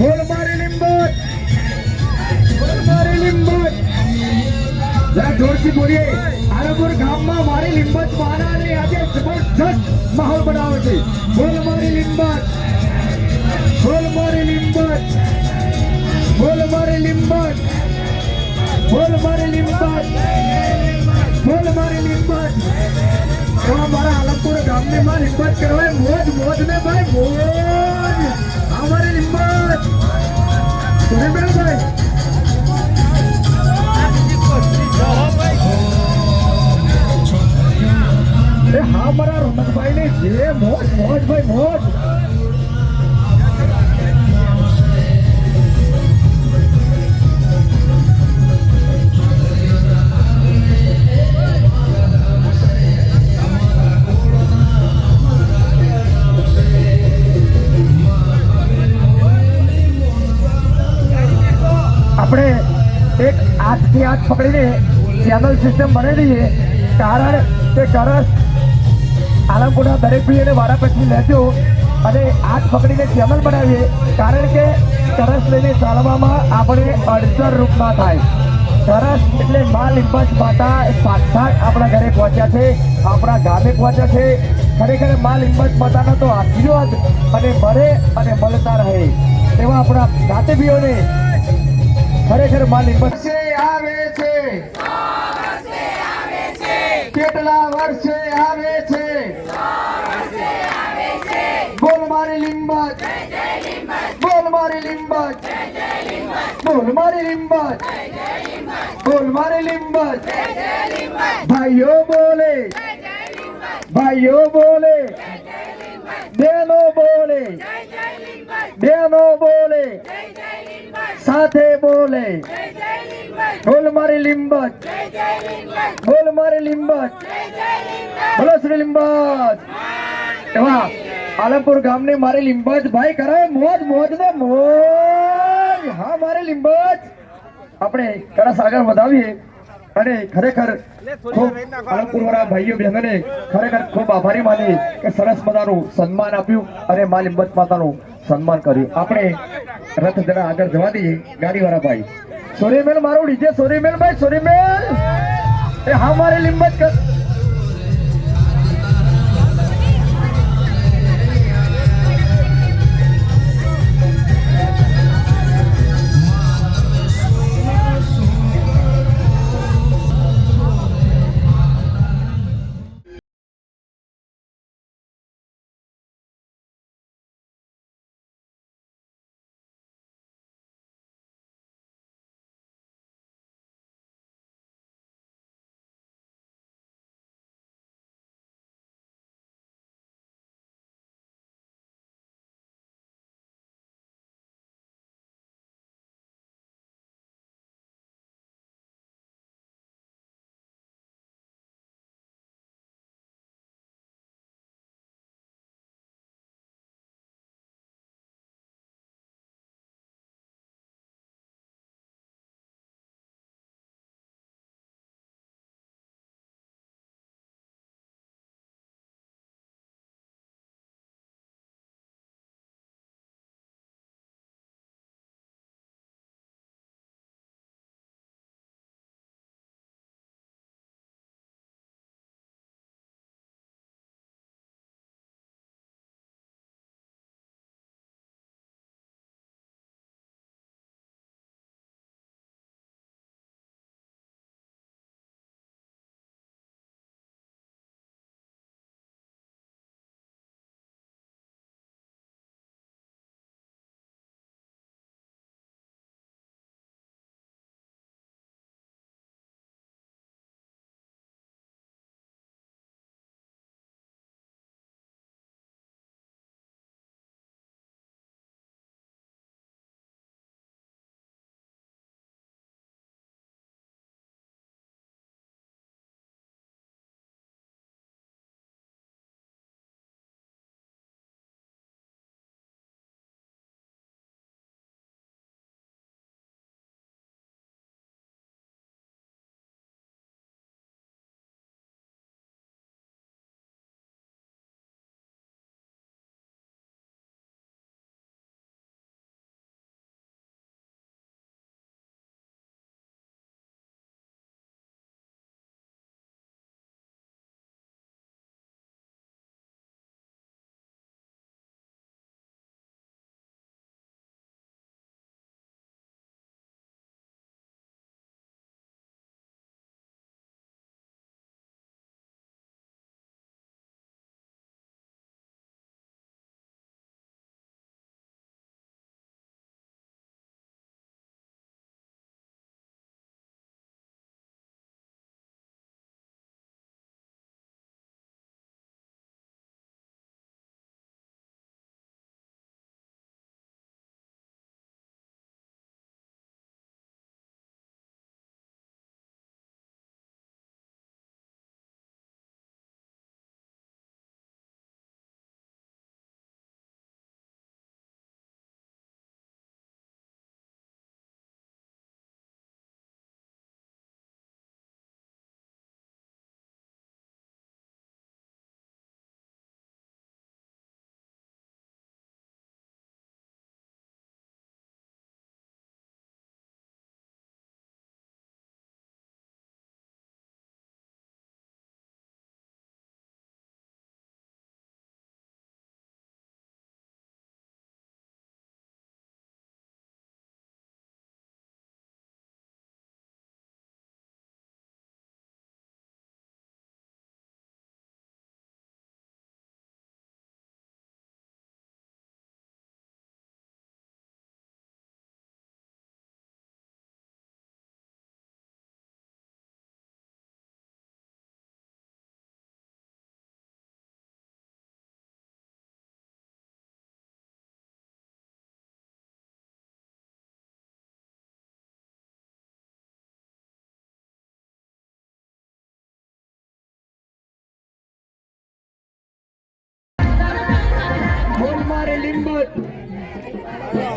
બોલ મારી લીંબત, બોલ મારી લીંબત. જરા જોરથી બોલીએ. આલમપુર ગામમાં મારી લીંબત માનાની આજે જબરજસ્ત માહોલ બનાવે છે. બોલ મારી લીંબત, બોલ મારી લીંબત, બોલ મારી લીંબત, બોલ મારી લીંબત, બોલ મારી લીંબત. તો અમારા આલમપુર ગામની માં લીંબત કરવાય મોજ મોજ ને ભાઈ મોજ. અમારી લીંબત સુરેન્દ્રભાઈ હા મારા રમતભાઈ ને જે મોજ મોજ ભાઈ મોજ. આપણે એક 8 થી 8 પકડીને ચેનલ સિસ્ટમ બનાવી દઈએ. કારણ કે કરસ આલમપુરના દરેક ભાઈને વારા પછી લેજો અને 8 પકડીને ચેનલ બનાવીએ. કારણ કે કરસ લઈને ચાલવામાં આપણે અડચણ રૂપમાં થાય. કરસ એટલે માં લીંબત માતા સાક્ષાત આપણા ઘરે પહોંચ્યા છે, આપણા ગામે પહોંચ્યા છે. ખરેખર માં લીંબત માતાનો તો આશીર્વાદ અને મળે અને મળતા રહે એવા આપણા જ્ઞાતિભીઓને ખરેખર માં લીંબત આવે છે. કેટલા વર્ષે આવે છે. બોલ મારી લીંબત, બોલ મારી લીંબત, બોલ મારી લીંબત, બોલ મારી લીંબત. ભાઈઓ બોલે, ભાઈઓ બોલે, બહેનો બોલે, બહેનો બોલે, સાથે બોલે. બોલ મારી લીંબત, બોલ મારી લીંબત, બોલો શ્રી લીંબત. એવા આલમપુર ગામની મારી લીંબત ભાઈ કરે મોજ મોજ ને મોજ. હા મારી લીંબત આપણે કળશ આગળ વધાવીએ અને ખરેખર ખૂબ આલમપુર વાળા ભાઈઓ બહેનોને ખરેખર ખૂબ આભારી માની કે સરસ મજાનું સન્માન આપ્યું અને મા લીંબત માતાનું સન્માન કર્યું. આપણે રથ જરા આગળ જવા દઈએ. ગાડી વાળા ભાઈ સોરીમેલ મારું ડીજે સોરીમેલ ભાઈ સોરીમેલ એ હા મારી લીંબત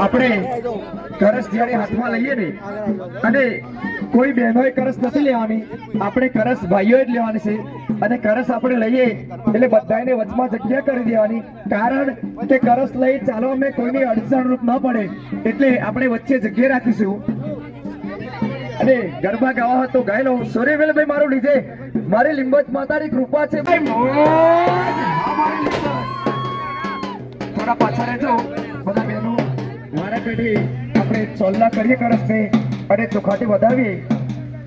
આપણે કરસ જ્યારે હાથમાં લઈએ ને અને કોઈ બહેનોએ કરસ નથી લેવાની, આપણે કરસ ભાઈઓએ જ લેવાની છે. અને કરસ આપણે લઈએ એટલે બધાને વચમાં જગ્યા કરી દેવાની, કારણ કે કરસ લઈ ચાલવામાં કોઈની અડચણરૂપ ન પડે એટલે આપણે વચ્ચે જગ્યા રાખીશું. અને ગરબા ગાવા હતો ગાઈ લો. સોરેવેલભાઈ મારું લીધે મારી લીંબત માતાની કૃપા છે ભાઈ. થોડા પાછળ રહેજો બધા બહેનો. મારા પેઢી આપણે ચોલ્લા કરીએ કરસને અને ચોખાટી વધાવીએ.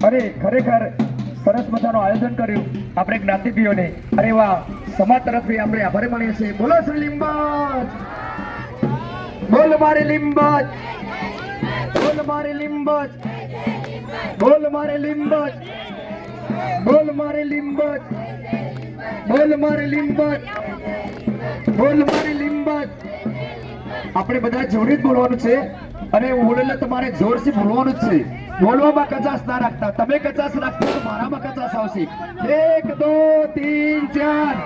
અને ખરેખર સરસ મજાનું આયોજન કર્યું આપણે જ્ઞાતિભાઈઓને. અરે વાહ, સમાજ તરફથી આપણે આભાર માનીએ છીએ. બોલો શ્રી લીંબત, બોલ મારી લીંબત, બોલ મારી લીંબત, બોલ મારી લીંબત, બોલ મારી લીંબત, બોલ મારી લીંબત, બોલ મારી લીંબત. આપણે બધા જોડી જ બોલવાનું છે અને બોલેલા તમારે જોરથી બોલવાનું જ છે. બોલવામાં કચાશ ના રાખતા. તમે કચાશ રાખશો તો મારામાં કચાશ આવશે. 1 2 3 4,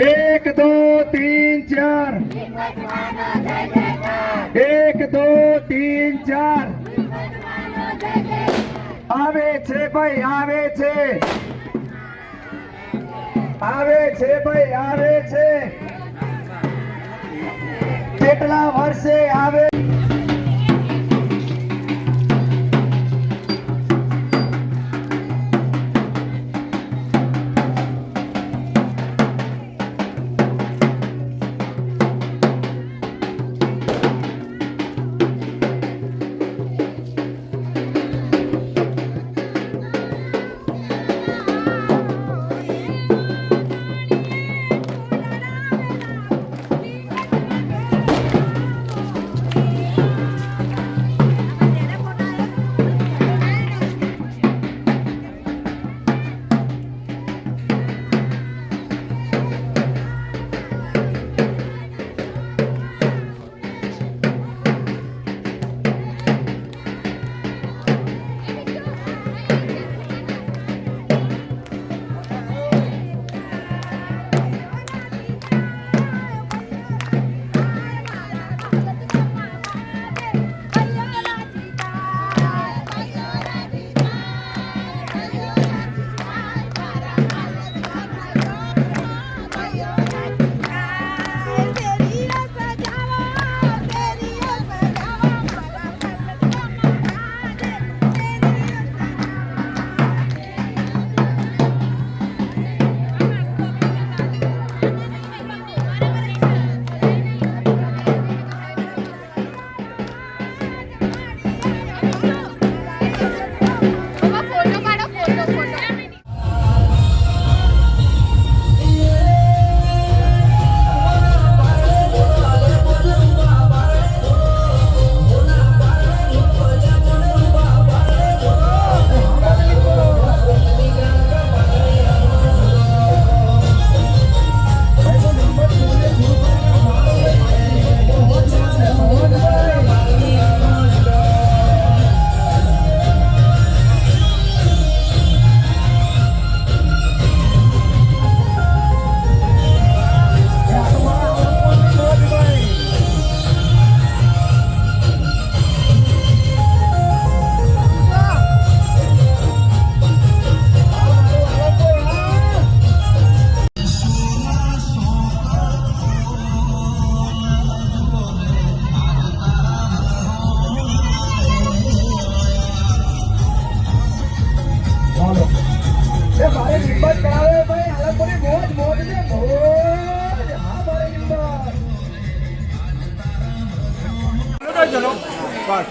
1 2 3 4, 1 2 3 4. આવે છે ભાઈ, આવે છે, આવે છે ભાઈ, આવે છે. કેટલા વર્ષે આવે.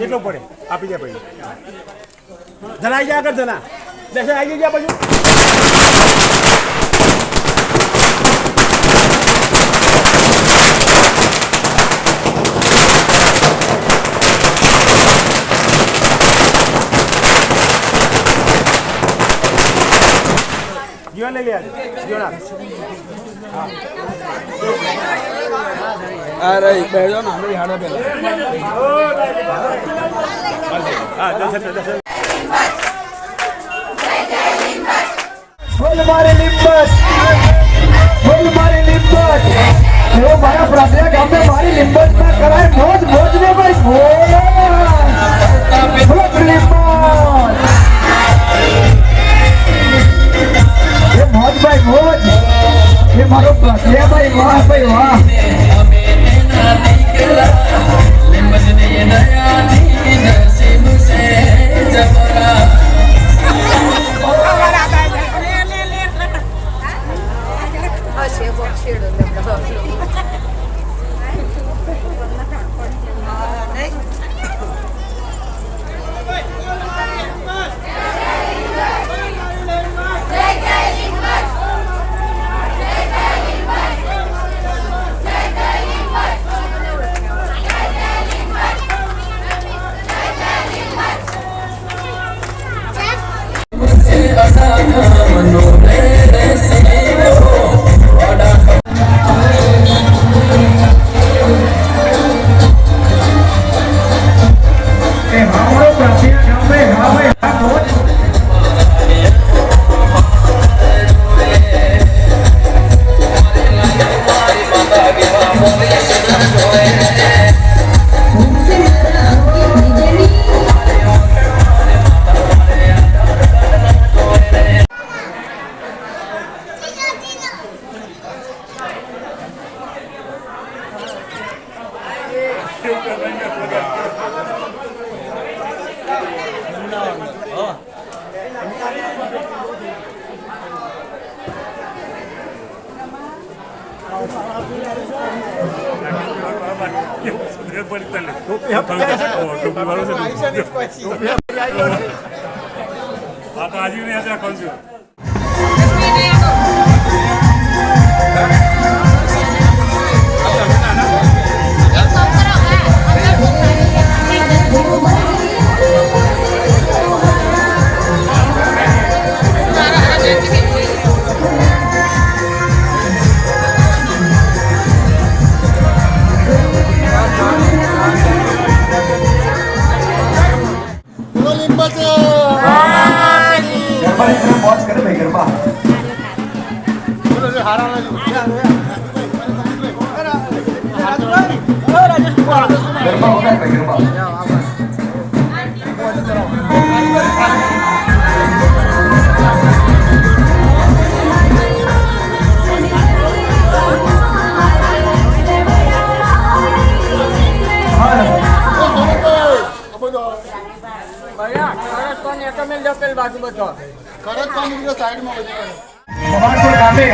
કેટલો પડે આપી દે ભાઈ. જણા આવી જાય આગળ, જણા દર્શન આવી ગયા પછી જીવન લઈ લે. જીવન અરે બેજો ના અમે હાડે પેલા હા દર્શન દર્શન. બોલ મારી લીંબત, બોલ મારી લીંબત. એવો મારા પ્રાંતિયા ગામને મારી લીંબત આજે નહીં આજે રાખવાનું છે. ગરબાની તમે મોજ કરે ભાઈ ગરબા ગરબા વગાડ ભાઈ ગરબા ભવાનપુર ગામે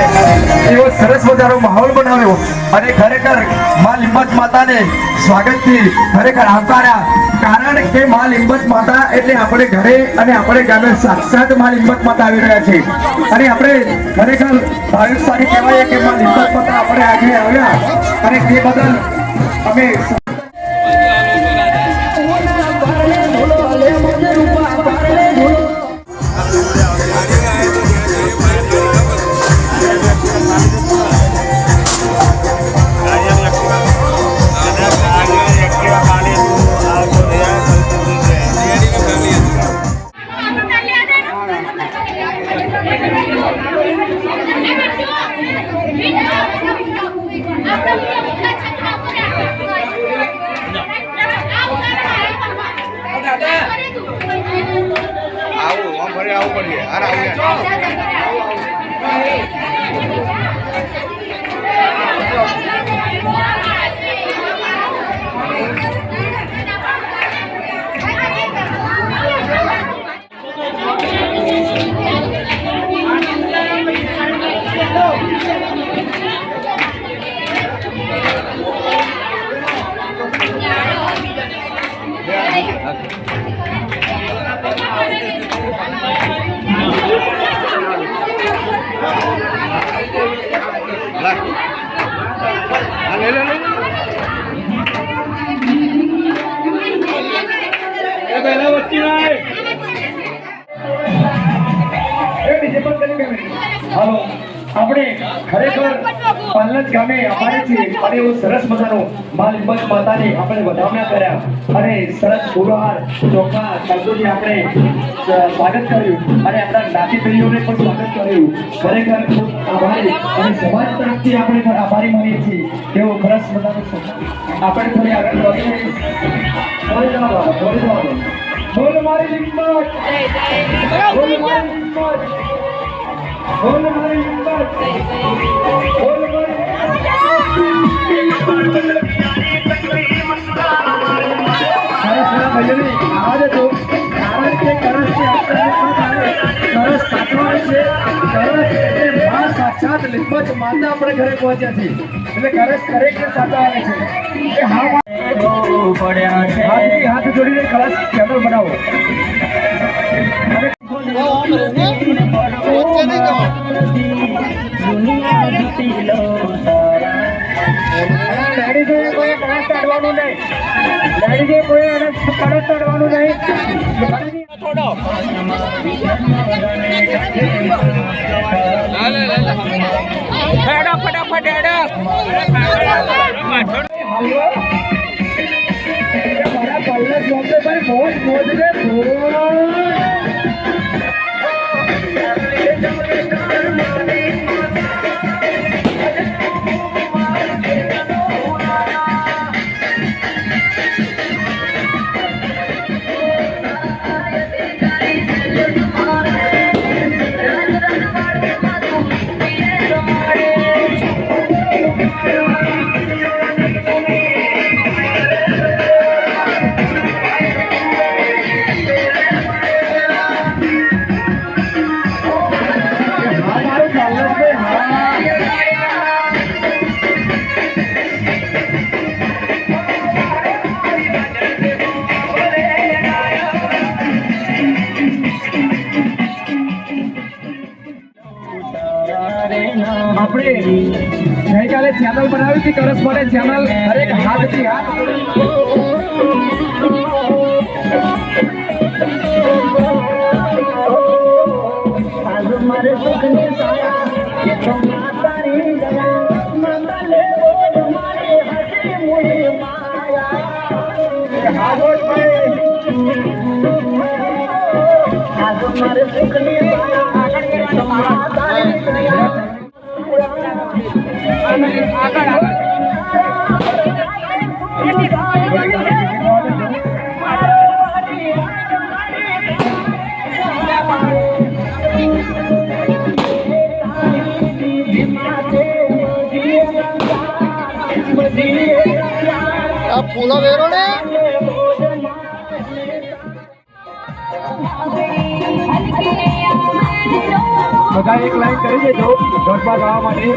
એવો સરસ મજાનો માહોલ બનાવ્યો અને ખરેખર માં લીંબચ માતાને સ્વાગતથી ખરેખર આવકાર્યા કારણ કે માં લીંબચ માતા એટલે આપણે ઘરે અને આપણે ગામે સાક્ષાત માં લીંબચ માતા આવી રહ્યા છે અને આપણે ખરેખર ભાવિકશાળી કહેવાય કે માં લીંબચ માતા આપણે આજે આવ્યા અને તે બદલ અમે હાલો આપણે ખરેખર પાલનજ ગામે અમારે છે અને એવું સરસ મજાનું માં લીંબચ માતાની આપણે વધામણા કર્યા અને સરસ ફૂલહાર ચોખા તરબૂચી આપણે સ્વાગત કર્યું અને આપણા જ્ઞાતિ પેઢીઓને પણ સ્વાગત કર્યું ખરેખર ખૂબ આભારી અને સમાજ તરફથી આપણે પણ આભારી માનીએ છીએ તેવો સરસ મજાનું આપણે થોડી આગળ વધીએ બોલ મારી લીંબચ બોલ મારી લીંબચ બોલ મારી લીંબચ બોલ મારી આવાજ હતો કારણ કે કરસ સાચવાનું છે કરસ એટલે માં સાક્ષાત લીંબચ માતા આપણે ઘરે પહોંચ્યા છે એટલે કરસ ખરેખર સાચવવાની છે એ હા હાથ જોડીને કળશ કેમેરો બનાવો મોજ મોજ રે કાલે ચેનલ બનાવી હતી કરસ માટે ચેનલ હરેક હાથથી હાથ ફૂલો વેરો ને બધા એક લાઈન કરી દેજો ગરબા ગાવા માટે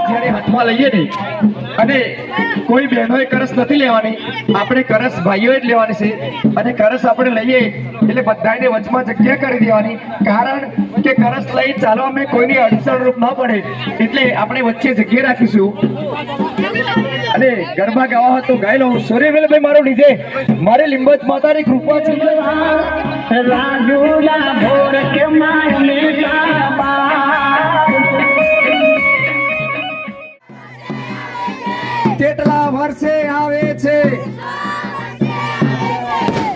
જ્યારે હાથમાં લઈએ ને અને કોઈ બહેનોએ કરસ નથી લેવાની, આપણે કરસ ભાઈઓએ જ લેવાની છે. અને કરસ આપણે લઈએ એટલે બધાને વચમાં જગ્યા કરી દેવાની, કારણ કે કરસ લઈ ચાલવામાં કોઈની અડચણ રૂપ ન પડે એટલે આપણે વચ્ચે જગ્યા રાખીશું. અને ગરબા ગાવા હોય તો ગાઈ લઉં. સૂર્યવેલભાઈ મારો ડીજે, મારે લીંબચ માતાની કૃપા છે. કેટલા વર્ષે આવે છે,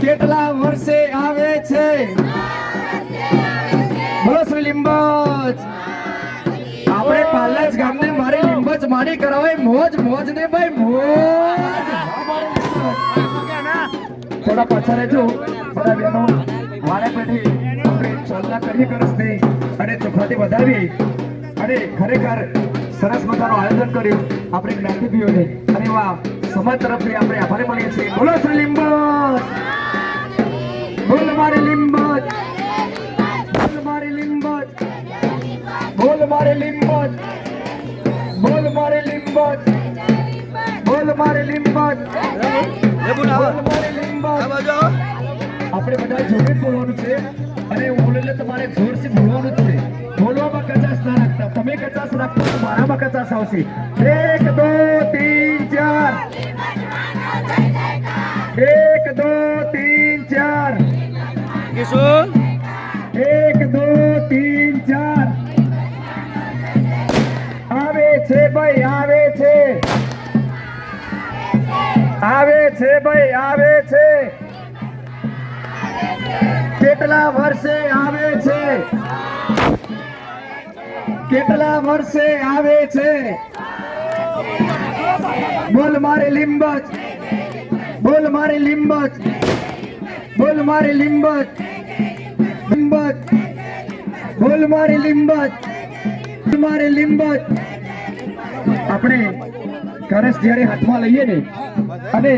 કેટલા વર્ષે આવે છે, બોલો શ્રી લીંબચ. આપણે પાલજ ગામને મારી લીંબચ માની કરાવાય મોજ મોજ ને ભાઈ મોજ. થોડા પાછા રહેજો બધા બહેનો, મારે પેઢી આપણે ચોલના કરીએ કરસ નહીં અને ચોખાથી વધાવી અને ખરેખર સરસ મજાનું આયોજન કર્યું આપણે જ્ઞાતિભાઈઓને અને એવા સમાજ તરફથી આપણે આભારી મળીએ છીએ. બોલો શ્રી લીંબચ, બોલ મારી લીંબચ, બોલ મારી લીંબચ, બોલ મારી લીંબચ, બોલ મારી લીંબચ, બોલ મારી લીંબચ, બોલ મારી લીંબચ. આપણે બધા જોડે બોલવાનું છે અને બોલે એટલે તમારે જોરથી બોલવાનું જ છે. બોલવામાં કચાશ ના રાખતા, તમે કચાશ રાખતો તો મારામાં કચાશ આવશે. 1 2 3 4, 1 2 3 4, 1 2 3 4. આવે છે ભાઈ આવે છે, આવે છે ભાઈ આવે છે. કેટલા વર્ષે આવે છે, કેટલા વર્ષે આવે છે. બોલ મારી લીંબચ, બોલ મારી લીંબચ, બોલ મારી લીંબચ, લીંબચ, બોલ મારી લીંબચ, બોલ મારી લીંબચ. આપણે કરસ જ્યારે હાથમાં લઈએ ને અને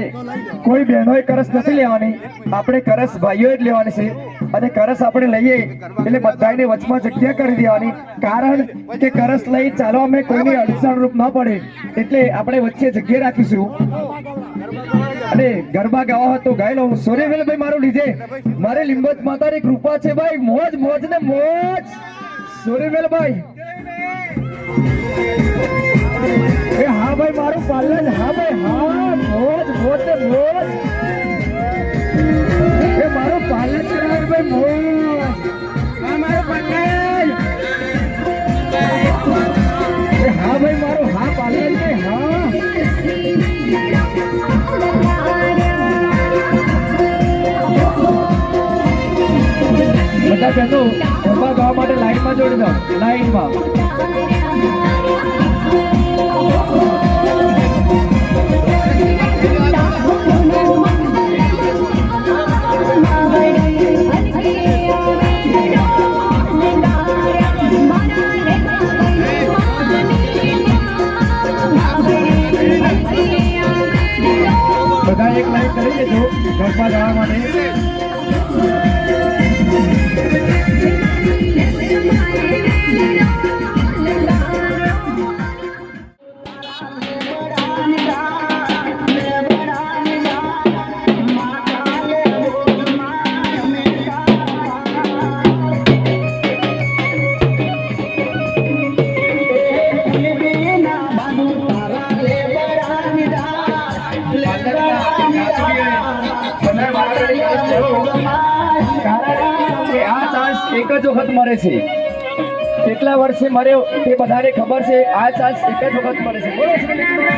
કોઈ બહેનોએ કરસ નથી લેવાની, આપણે કરસ ભાઈઓએ જ લેવાની છે. અને કરસ આપણે લઈએ એટલે બધાને વચમાં જગ્યા કરી દેવાની, કારણ કે કરસ લઈ ચાલવામાં કોઈની અડચણ રૂપ ન પડે એટલે આપણે વચ્ચે જગ્યા રાખીશું. અને ગરબા ગાવા હોય તો ગાઈ લઉં. સૂર્યવેલભાઈ મારું ડીજે, મારે લીંબચ માતાની કૃપા છે ભાઈ મોજ મોજ ને મોજ. સૂર્યવેલભાઈ એ હા ભાઈ મારું પાલન, હા ભાઈ હા મોજ મોજ ને મોજ. એ મારું પાલન કરાવે ભાઈ મોજ. હા મારું પાલન, એ હા ભાઈ મારું હા પાલન ને હા. બધા બહેનો ગરબા ગાવા માટે લાઈનમાં જોડી જાઓ, લાઈનમાં. બધા એક લાઈન કરી દેજો ગરબા ગાવા માટે. જ વખત મરે છે. કેટલા વર્ષે મર્યો તે બધાને ખબર છે. આ ચાન્સ એક જ વખત મળે છે. બોલો શ્રી